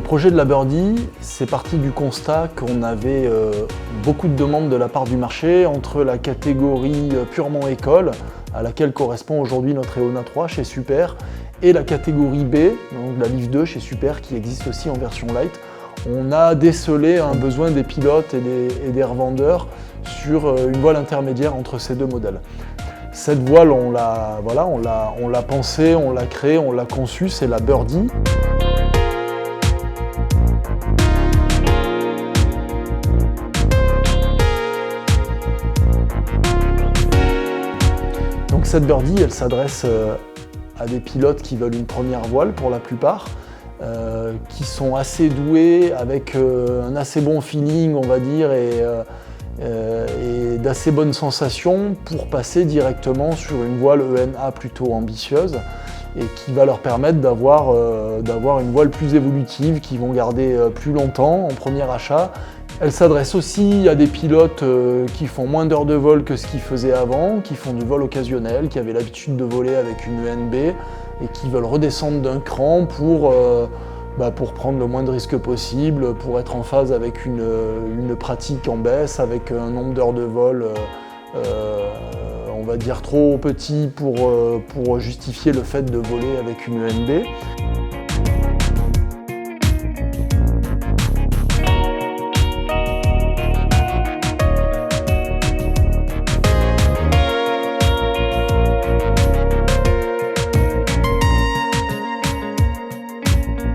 projet de la Birdie, c'est parti du constat qu'on avait beaucoup de demandes de la part du marché entre la catégorie purement école, à laquelle correspond aujourd'hui notre EONA 3 chez Super, et la catégorie B, donc la Lift 2 chez Super, qui existe aussi en version light. On a décelé un besoin des pilotes et des revendeurs sur une voile intermédiaire entre ces deux modèles. Cette voile, on l'a pensée, on l'a créée, on l'a conçue, c'est la Birdie. Donc cette Birdie, elle s'adresse à des pilotes qui veulent une première voile pour la plupart, qui sont assez doués, avec un assez bon feeling, on va dire, et d'assez bonnes sensations pour passer directement sur une voile ENA plutôt ambitieuse et qui va leur permettre d'avoir une voile plus évolutive, qu'ils vont garder plus longtemps en premier achat. Elle s'adresse aussi à des pilotes qui font moins d'heures de vol que ce qu'ils faisaient avant, qui font du vol occasionnel, qui avaient l'habitude de voler avec une ENB et qui veulent redescendre d'un cran pour prendre le moins de risques possible, pour être en phase avec une pratique en baisse, avec un nombre d'heures de vol on va dire trop petit pour justifier le fait de voler avec une ENB.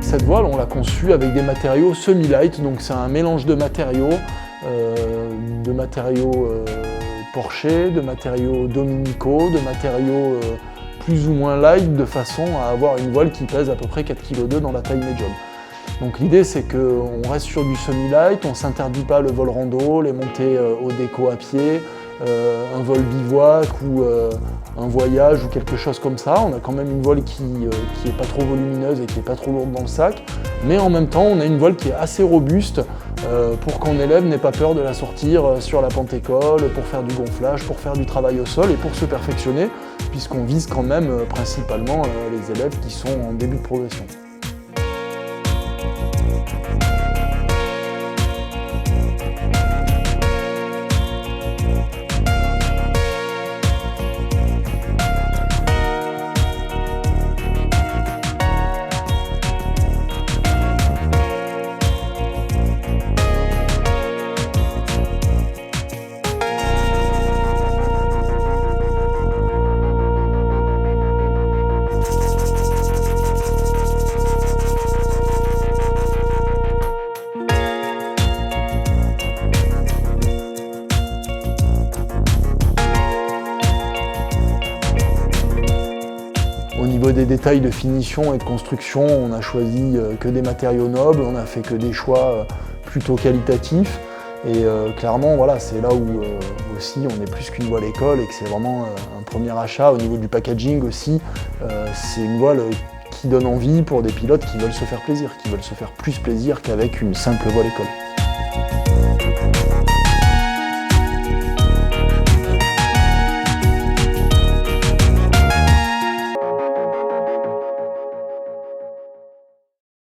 Cette voile, on l'a conçue avec des matériaux semi-light, donc c'est un mélange de matériaux Porsche, de matériaux Dominico, de matériaux plus ou moins light, de façon à avoir une voile qui pèse à peu près 4,2 kg dans la taille médium. Donc l'idée, c'est qu'on reste sur du semi-light, on ne s'interdit pas le vol rando, les montées au déco à pied, un vol bivouac ou un voyage ou quelque chose comme ça. On a quand même une voile qui est pas trop volumineuse et qui est pas trop lourde dans le sac, mais en même temps on a une voile qui est assez robuste pour qu'un élève n'ait pas peur de la sortir sur la pente école, pour faire du gonflage, pour faire du travail au sol et pour se perfectionner, puisqu'on vise quand même principalement les élèves qui sont en début de progression. Au niveau des détails de finition et de construction, on a choisi que des matériaux nobles, on a fait que des choix plutôt qualitatifs. Et clairement, voilà, c'est là où aussi on est plus qu'une voile école et que c'est vraiment un premier achat. Au niveau du packaging aussi, c'est une voile qui donne envie pour des pilotes qui veulent se faire plaisir, qui veulent se faire plus plaisir qu'avec une simple voile école.